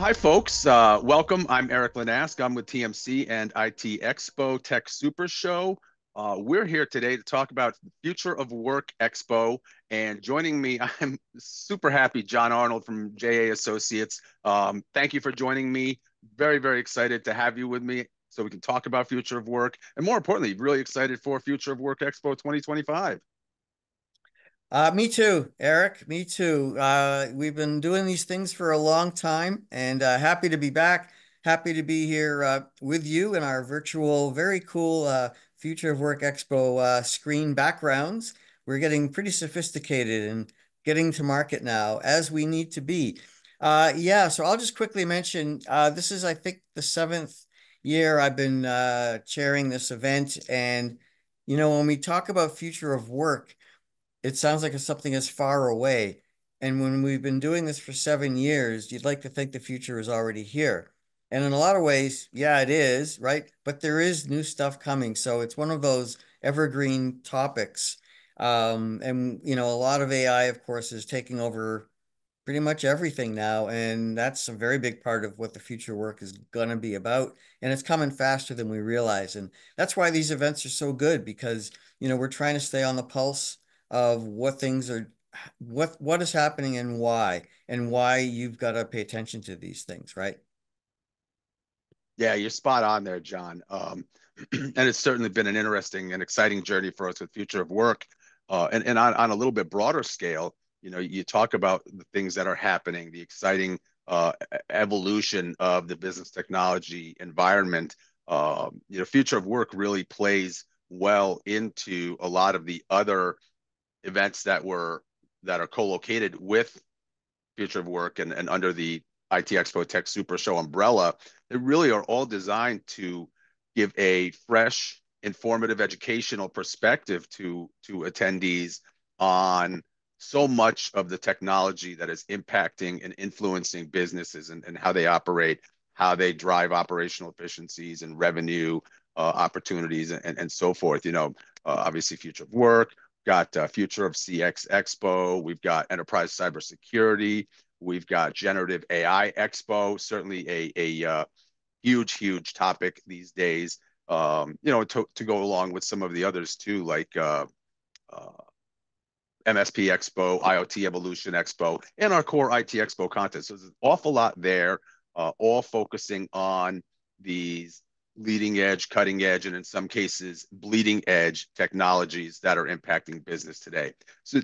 Hi, folks. Welcome. I'm Erik Linask. I'm with TMC and IT Expo Tech Super Show. We're here today to talk about the Future of Work Expo. And joining me, I'm super happy, Jon Arnold from JAA Associates. Thank you for joining me. Very, very excited to have you with me so we can talk about Future of Work. And more importantly, really excited for Future of Work Expo 2025. Me too, Eric. Me too. We've been doing these things for a long time and happy to be back. Happy to be here with you in our virtual, very cool Future of Work Expo screen backgrounds. We're getting pretty sophisticated and getting to market now as we need to be. Yeah, so I'll just quickly mention this is, I think, the seventh year I've been chairing this event. And, when we talk about future of work, it sounds like it's something that's far away. And when we've been doing this for 7 years, you'd like to think the future is already here. And in a lot of ways, yeah, it is, right? But there is new stuff coming. So it's one of those evergreen topics. And, a lot of AI, of course, is taking over pretty much everything now. And that's a very big part of what the future work is going to be about. And it's coming faster than we realize. And that's why these events are so good because, we're trying to stay on the pulse of what things are, what is happening and why you've got to pay attention to these things, right? Yeah, you're spot on there, Jon. And it's certainly been an interesting and exciting journey for us with Future of Work. And on a little bit broader scale, you talk about the things that are happening, the exciting evolution of the business technology environment. Future of Work really plays well into a lot of the other events that are co-located with Future of Work and under the IT Expo Tech Super Show umbrella. They really are all designed to give a fresh, informative, educational perspective to attendees on so much of the technology that is impacting and influencing businesses and how they operate, how they drive operational efficiencies and revenue opportunities and so forth. Obviously, Future of Work, got Future of CX Expo, we've got Enterprise Cybersecurity, we've got Generative AI Expo, certainly a huge, huge topic these days. To go along with some of the others too, like uh, MSP Expo, IoT Evolution Expo, and our core IT Expo content. So there's an awful lot there, all focusing on these leading edge, cutting edge, and in some cases, bleeding edge technologies that are impacting business today. So,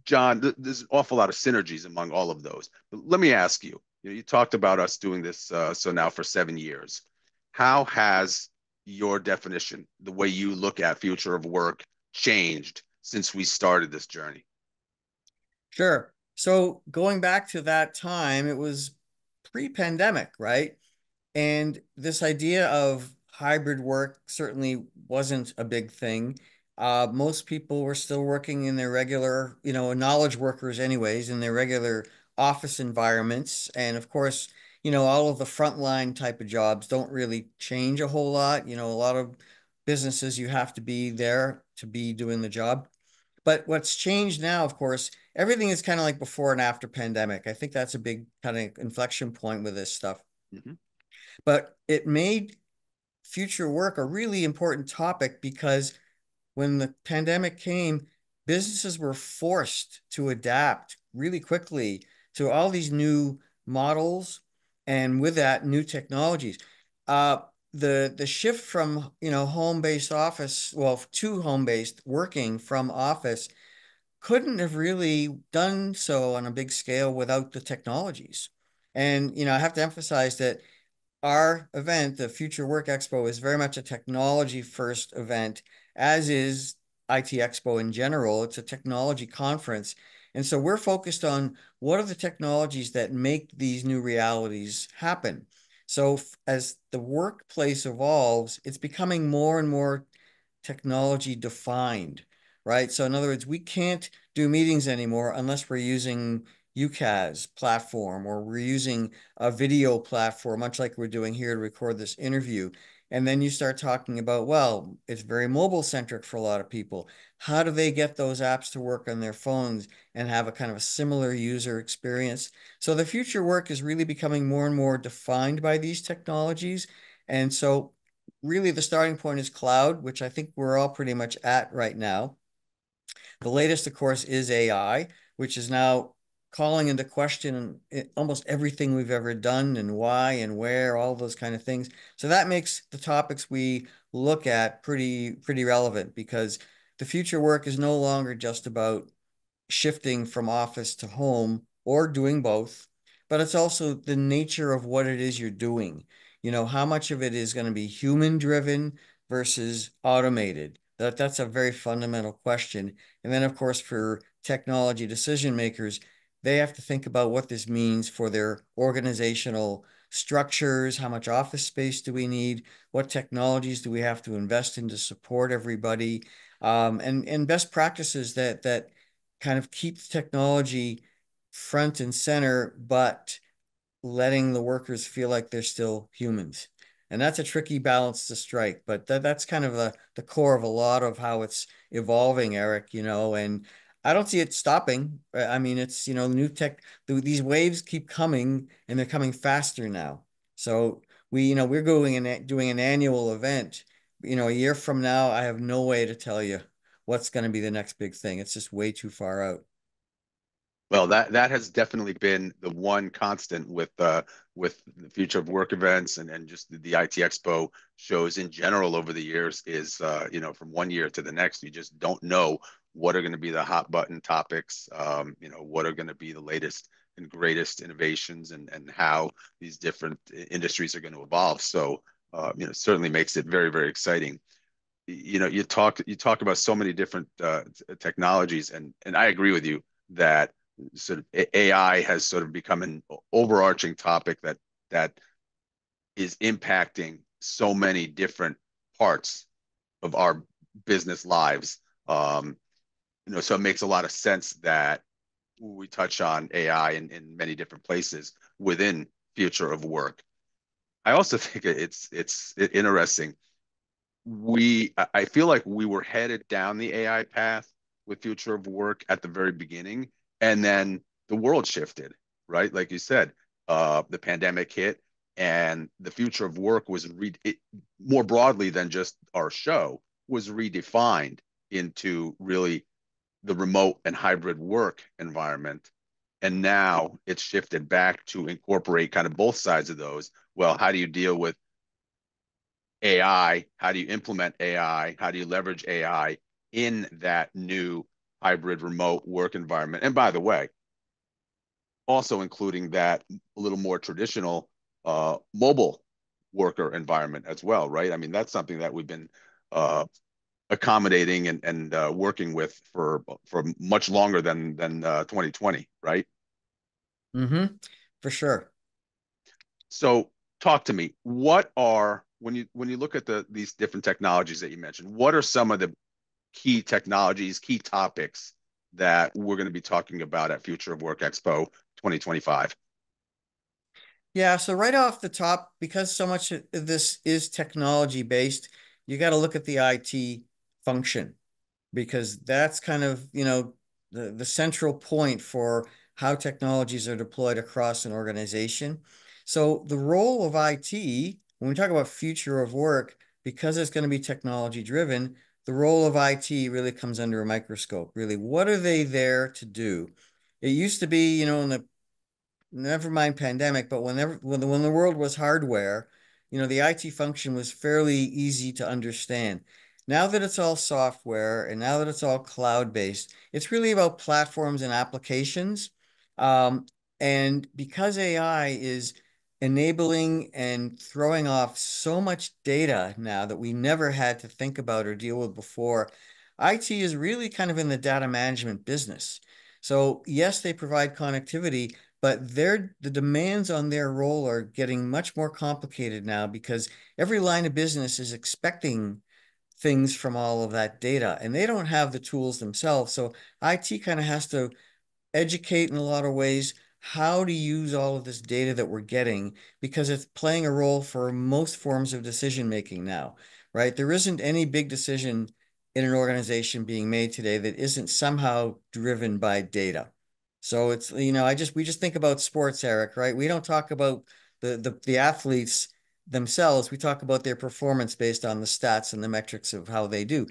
Jon, there's an awful lot of synergies among all of those. But let me ask you, you talked about us doing this so now for 7 years. How has your definition, the way you look at future of work, changed since we started this journey? Sure. So going back to that time, it was pre-pandemic, right? And this idea of hybrid work certainly wasn't a big thing. Most people were still working in their regular, knowledge workers anyways, in their regular office environments. And of course, all of the frontline type of jobs don't really change a whole lot. A lot of businesses, you have to be there to be doing the job. But what's changed now, of course, everything is kind of like before and after pandemic. I think that's a big kind of inflection point with this stuff. Mhm. But it made future work a really important topic because when the pandemic came, businesses were forced to adapt really quickly to all these new models and with that new technologies. The shift from home-based office, well, to home-based working from office couldn't have really done so on a big scale without the technologies. And I have to emphasize that our event, the Future Work Expo, is very much a technology first event, as is IT Expo in general. It's a technology conference. And so we're focused on what are the technologies that make these new realities happen. So as the workplace evolves, it's becoming more and more technology defined, right? So in other words, we can't do meetings anymore unless we're using UCaaS platform or we're using a video platform, much like we're doing here to record this interview. And then you start talking about, well, it's very mobile centric for a lot of people. How do they get those apps to work on their phones and have a kind of a similar user experience? So the future work is really becoming more and more defined by these technologies. And so really the starting point is cloud, which I think we're all pretty much at right now. The latest, of course, is AI, which is now calling into question almost everything we've ever done and why and where, all those kind of things. So that makes the topics we look at pretty relevant because the future work is no longer just about shifting from office to home or doing both, but it's also the nature of what it is you're doing. You know, how much of it is going to be human driven versus automated? That's a very fundamental question. And then, of course, for technology decision makers, they have to think about what this means for their organizational structures. How much office space do we need? What technologies do we have to invest in to support everybody? And best practices that kind of keep technology front and center, but letting the workers feel like they're still humans. And that's a tricky balance to strike, but that's kind of the core of a lot of how it's evolving, Eric, and I don't see it stopping. I mean, it's, new tech, these waves keep coming and they're coming faster now. So we're going and doing an annual event. A year from now, I have no way to tell you what's going to be the next big thing. It's just way too far out. Well, that has definitely been the one constant with the future of work events and just the IT Expo shows in general over the years is from one year to the next, you just don't know what are going to be the hot button topics, what are going to be the latest and greatest innovations and how these different industries are going to evolve. So certainly makes it very, very exciting. You talk about so many different technologies, and I agree with you that sort of AI has sort of become an overarching topic that is impacting so many different parts of our business lives. So it makes a lot of sense that we touch on AI in many different places within future of work. I also think it's interesting. I feel like we were headed down the AI path with future of work at the very beginning, and then the world shifted, right? Like you said, the pandemic hit, and the future of work was more broadly than just our show was redefined into really the remote and hybrid work environment. And now it's shifted back to incorporate kind of both sides of those. Well, how do you deal with AI? How do you implement AI? How do you leverage AI in that new hybrid remote work environment? And by the way, also including that a little more traditional mobile worker environment as well, right? I mean, that's something that we've been uh, accommodating and working with for much longer than 2020, right? Mm-hmm. For sure. So talk to me. What are when you look at these different technologies that you mentioned, what are some of the key technologies, key topics that we're going to be talking about at Future of Work Expo 2025? Yeah, so right off the top, because so much of this is technology based, you got to look at the IT function because that's kind of, the central point for how technologies are deployed across an organization. So the role of IT, when we talk about future of work, because it's going to be technology driven, the role of IT really comes under a microscope. Really, what are they there to do? It used to be, in the never mind pandemic, but when the world was hardware, the IT function was fairly easy to understand. Now that it's all software and now that it's all cloud-based, it's really about platforms and applications. Um, and because AI is enabling and throwing off so much data now that we never had to think about or deal with before, IT is really kind of in the data management business. So yes, they provide connectivity, but the demands on their role are getting much more complicated now because every line of business is expecting things from all of that data, and they don't have the tools themselves. So IT kind of has to educate in a lot of ways, how to use all of this data that we're getting because it's playing a role for most forms of decision making now, right? There isn't any big decision in an organization being made today that isn't somehow driven by data. So it's, we just think about sports, Eric, right? We don't talk about the athletes themselves. We talk about their performance based on the stats and the metrics of how they do.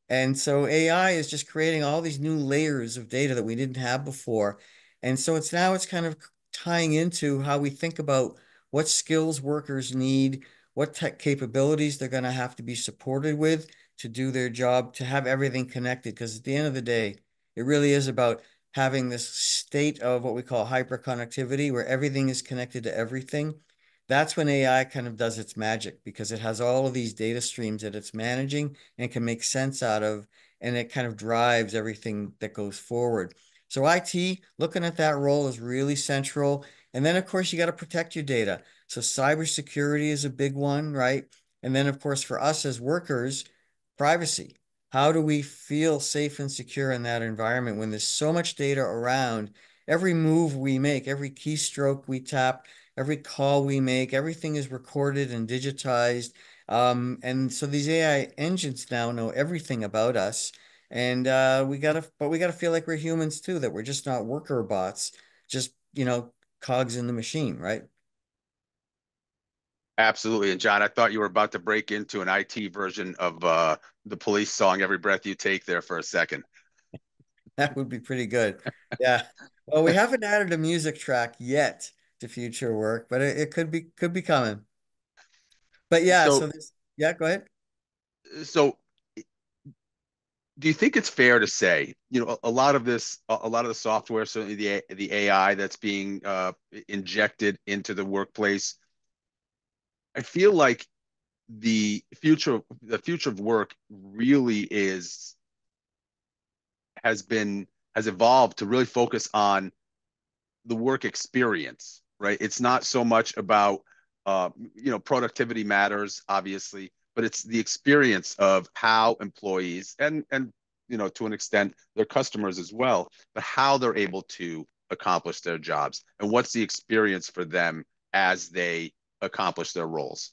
And so AI is just creating all these new layers of data that we didn't have before. And so it's kind of tying into how we think about what skills workers need, what tech capabilities they're going to have to be supported with to do their job, to have everything connected. Because at the end of the day, it really is about having this state of what we call hyperconnectivity, where everything is connected to everything. That's when AI kind of does its magic because it has all of these data streams that it's managing and can make sense out of, and it kind of drives everything that goes forward. So IT, looking at that role is really central. And then, of course, you got to protect your data. So cybersecurity is a big one, right? And then, of course, for us as workers, privacy. How do we feel safe and secure in that environment when there's so much data around? Every move we make, every keystroke we tap, every call we make, everything is recorded and digitized. And so these AI engines now know everything about us. And we gotta feel like we're humans too, that we're just not worker bots, just, cogs in the machine, right? Absolutely. And John, I thought you were about to break into an IT version of the Police song "Every Breath You Take" there for a second. That would be pretty good. Yeah. Well, we haven't added a music track yet to future work, but it could be coming. But yeah, So, yeah, go ahead. so do you think it's fair to say, a lot of this, a lot of the software, certainly the AI that's being injected into the workplace, I feel like the future of work really has evolved to really focus on the work experience, right? It's not so much about productivity matters, obviously, but it's the experience of how employees and to an extent their customers as well, but how they're able to accomplish their jobs and what's the experience for them as they accomplish their roles.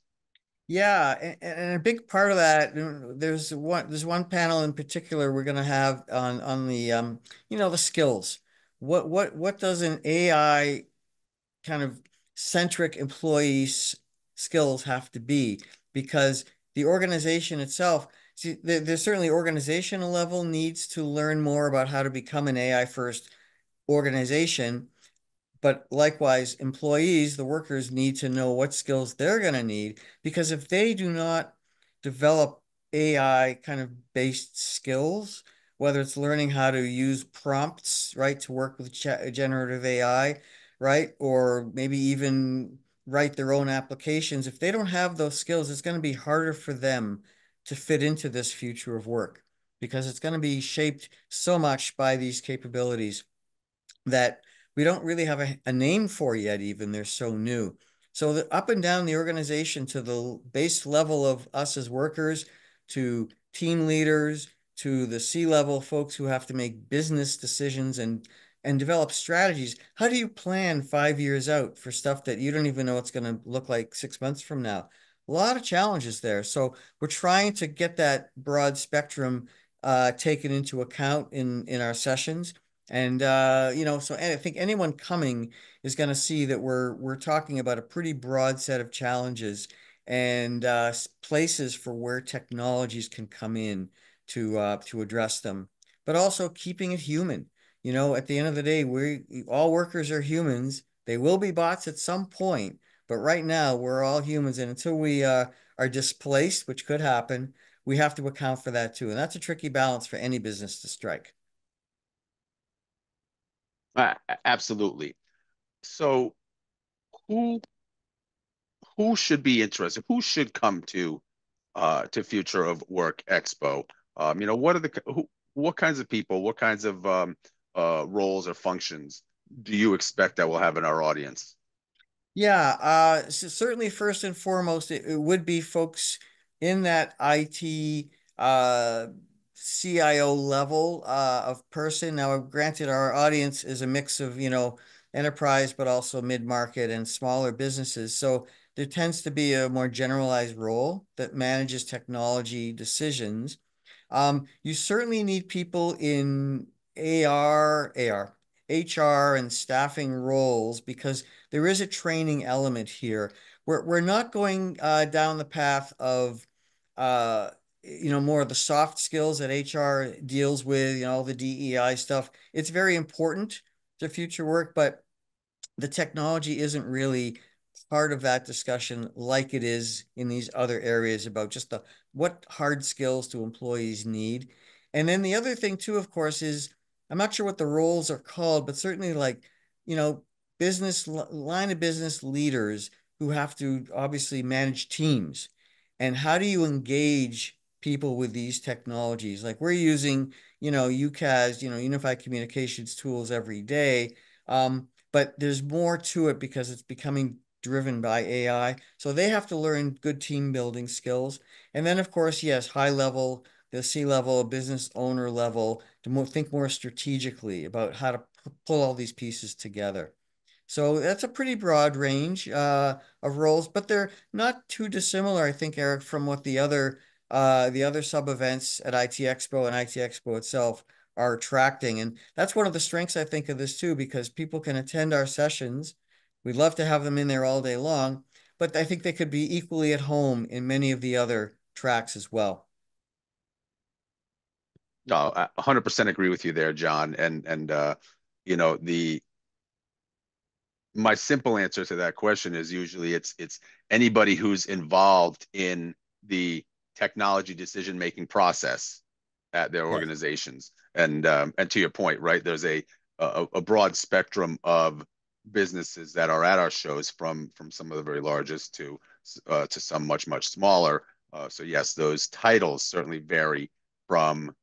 Yeah, and a big part of that, there's one panel in particular we're going to have on the the skills. What does an AI kind of centric skills have to be? Because the organization itself, see, there's certainly organizational level needs to learn more about how to become an AI first organization, but likewise, employees, the workers need to know what skills they're going to need because if they do not develop AI kind of based skills, whether it's learning how to use prompts, right, to work with generative AI, right, or maybe even write their own applications, if they don't have those skills, it's going to be harder for them to fit into this future of work because it's going to be shaped so much by these capabilities that we don't really have a name for yet, even they're so new. So up and down the organization to the base level of us as workers, to team leaders, to the C-level folks who have to make business decisions and develop strategies. How do you plan 5 years out for stuff that you don't even know it's going to look like 6 months from now? A lot of challenges there. So we're trying to get that broad spectrum taken into account in our sessions. And so I think anyone coming is going to see that we're talking about a pretty broad set of challenges and places for where technologies can come in to address them, but also keeping it human. At the end of the day, we all workers are humans. They will be bots at some point, but right now we're all humans, and until we are displaced, which could happen, we have to account for that too. And that's a tricky balance for any business to strike. Absolutely. So who who should be interested? Who should come to Future of Work Expo? What are what kinds of people, what kinds of roles or functions do you expect that we'll have in our audience? Yeah, certainly first and foremost, it would be folks in that IT CIO level of person. Now, granted, our audience is a mix of, enterprise, but also mid-market and smaller businesses. So there tends to be a more generalized role that manages technology decisions. You certainly need people in HR, and staffing roles because there is a training element here. We're not going down the path of uh, more of the soft skills that HR deals with, all the DEI stuff. It's very important to future work, but the technology isn't really part of that discussion like it is in these other areas about just the what hard skills do employees need. And then the other thing too, of course, is I'm not sure what the roles are called, but certainly like, you know, line of business leaders who have to obviously manage teams. And how do you engage people with these technologies? Like we're using, UCAS, Unified Communications tools every day. But there's more to it because it's becoming driven by AI. So they have to learn good team building skills. And then, of course, yes, high level, the C-level, business owner level, to think more strategically about how to pull all these pieces together. So that's a pretty broad range of roles, but they're not too dissimilar, I think, Eric, from what the other sub events at IT Expo and IT Expo itself are attracting. And that's one of the strengths, I think, of this too, because people can attend our sessions. We'd love to have them in there all day long, but I think they could be equally at home in many of the other tracks as well. No, I 100% agree with you there, John. And the my simple answer to that question is usually it's anybody who's involved in the technology decision making process at their Yes. organizations. And to your point, right, there's a broad spectrum of businesses that are at our shows, from some of the very largest to some much smaller. So yes, those titles certainly vary from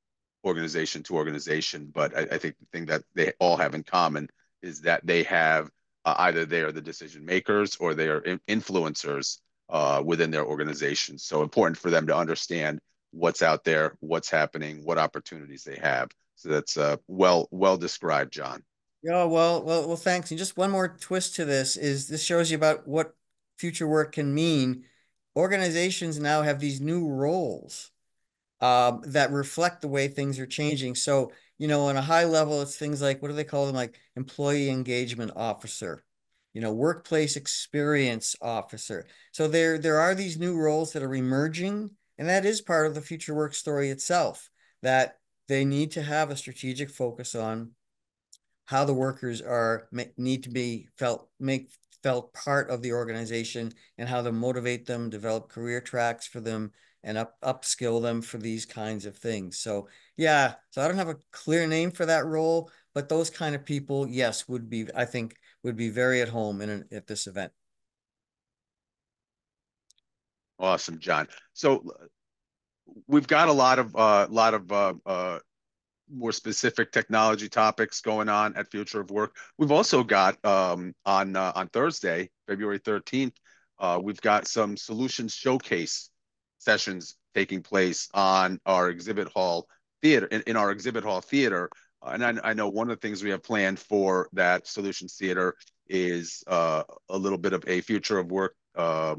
organization to organization, but I think the thing that they all have in common is that they have either they are the decision makers or they are influencers within their organization. So important for them to understand what's out there, what's happening, what opportunities they have. So that's well described, John. Yeah, well, thanks. And just one more twist to this is this shows you about what future work can mean. Organizations now have these new roles that reflect the way things are changing. So, on a high level, it's things like what do they call them? Like employee engagement officer, workplace experience officer. So there are these new roles that are emerging, and that is part of the future work story itself, that they need to have a strategic focus on how the workers need to be felt part of the organization and how to motivate them, develop career tracks for them, and upskill them for these kinds of things. So yeah, so I don't have a clear name for that role, but those kind of people, yes, I think would be very at home at this event. Awesome, John. So we've got a lot of more specific technology topics going on at Future of Work. We've also got on Thursday, February 13th, we've got some solutions showcase sessions taking place on our exhibit hall theater in our exhibit hall theater. And I know one of the things we have planned for that solutions theater is a little bit of a Future of Work uh,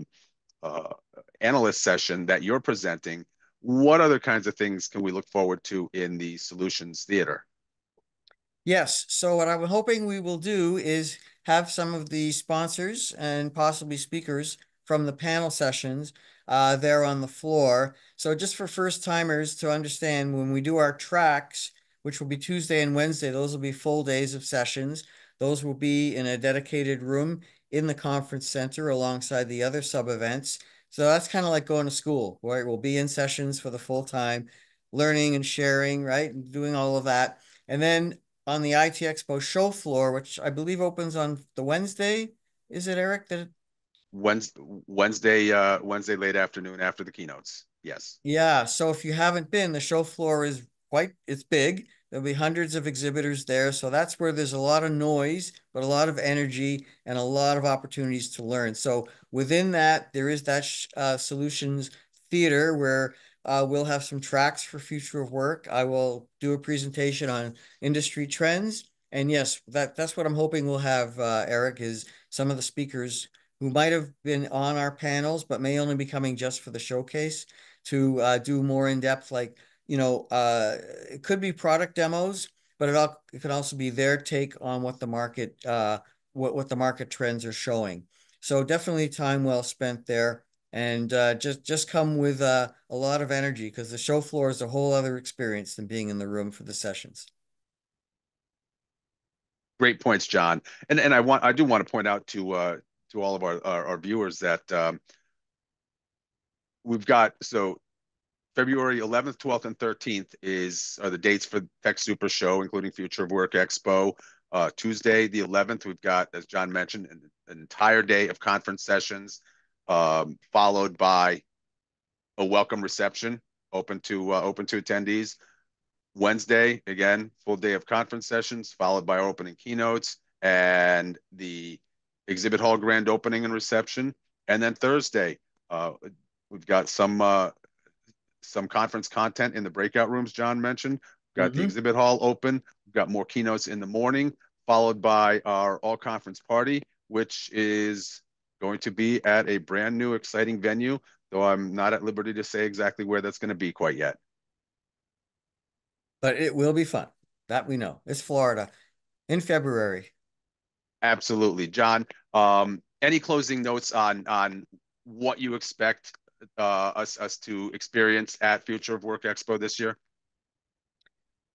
analyst session that you're presenting. What other kinds of things can we look forward to in the solutions theater? Yes. So what I'm hoping we will do is have some of the sponsors and possibly speakers from the panel sessions there on the floor. So just for first timers to understand, when we do our tracks, which will be Tuesday and Wednesday, those will be full days of sessions. Those will be in a dedicated room in the conference center alongside the other sub events. So that's kind of like going to school, right? We'll be in sessions for the full time, learning and sharing, right? And doing all of that. And then on the IT Expo show floor, which I believe opens on the Wednesday. Is it, Eric? Wednesday late afternoon after the keynotes. Yes. Yeah. So if you haven't been, the show floor it's big. There'll be hundreds of exhibitors there. So that's where there's a lot of noise, but a lot of energy and a lot of opportunities to learn. So within that, there is that solutions theater where we'll have some tracks for future of work. I will do a presentation on industry trends. And yes, that's what I'm hoping we'll have, Erik, is some of the speakers who might have been on our panels, but may only be coming just for the showcase to do more in depth, like, it could be product demos, but it could also be their take on what the market what the market trends are showing. So definitely time well spent there. And just come with a lot of energy because the show floor is a whole other experience than being in the room for the sessions. Great points, John. And I do want to point out to all of our viewers that we've got so February 11th, 12th, and 13th are the dates for Tech Super Show, including Future of Work Expo. Tuesday, the 11th, we've got, as John mentioned, an entire day of conference sessions, followed by a welcome reception open to attendees. Wednesday, again, full day of conference sessions, followed by our opening keynotes and the exhibit hall grand opening and reception. And then Thursday, we've got some conference content in the breakout rooms John mentioned. We've got the Hmm. exhibit hall open. We've got more keynotes in the morning, followed by our all conference party, which is going to be at a brand new, exciting venue, though I'm not at liberty to say exactly where that's going to be quite yet. But it will be fun. That we know. It's Florida in February. Absolutely, John. Any closing notes on what you expect us to experience at Future of Work Expo this year?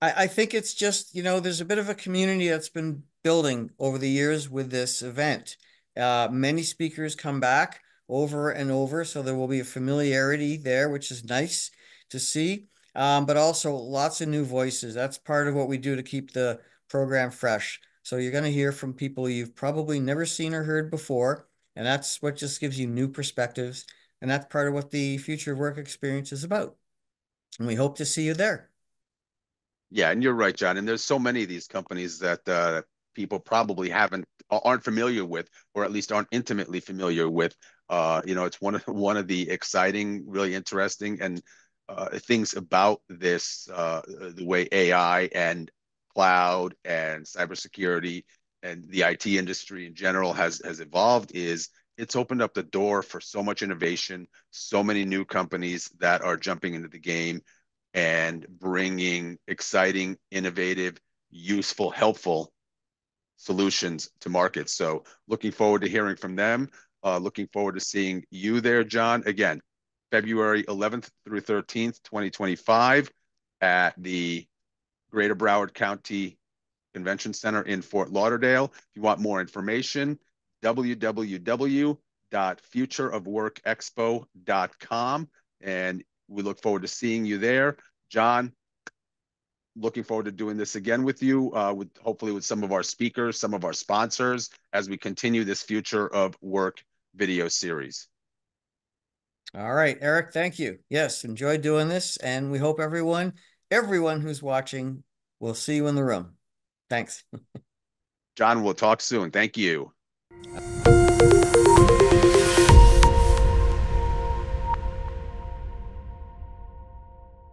I think it's just, there's a bit of a community that's been building over the years with this event. Many speakers come back over and over, so there will be a familiarity there, which is nice to see. But also lots of new voices. That's part of what we do to keep the program fresh. So you're going to hear from people you've probably never seen or heard before, and that's what just gives you new perspectives. And that's part of what the Future of Work experience is about. And we hope to see you there. Yeah, and you're right, John. And there's so many of these companies that people probably aren't familiar with, or at least aren't intimately familiar with. It's one of the exciting, really interesting, and things about this, the way AI and cloud and cybersecurity and the IT industry in general has evolved is it's opened up the door for so much innovation, so many new companies that are jumping into the game and bringing exciting, innovative, useful, helpful solutions to market. So looking forward to hearing from them. Looking forward to seeing you there, John. Again, February 11th through 13th, 2025 at the Greater Broward County Convention Center in Fort Lauderdale. If you want more information, www.futureofworkexpo.com. And we look forward to seeing you there. John, looking forward to doing this again with you, with hopefully with some of our speakers, some of our sponsors, as we continue this Future of Work video series. All right, Erik, thank you. Yes, enjoy doing this, and we hope everyone who's watching will see you in the room. Thanks. John, we'll talk soon. Thank you.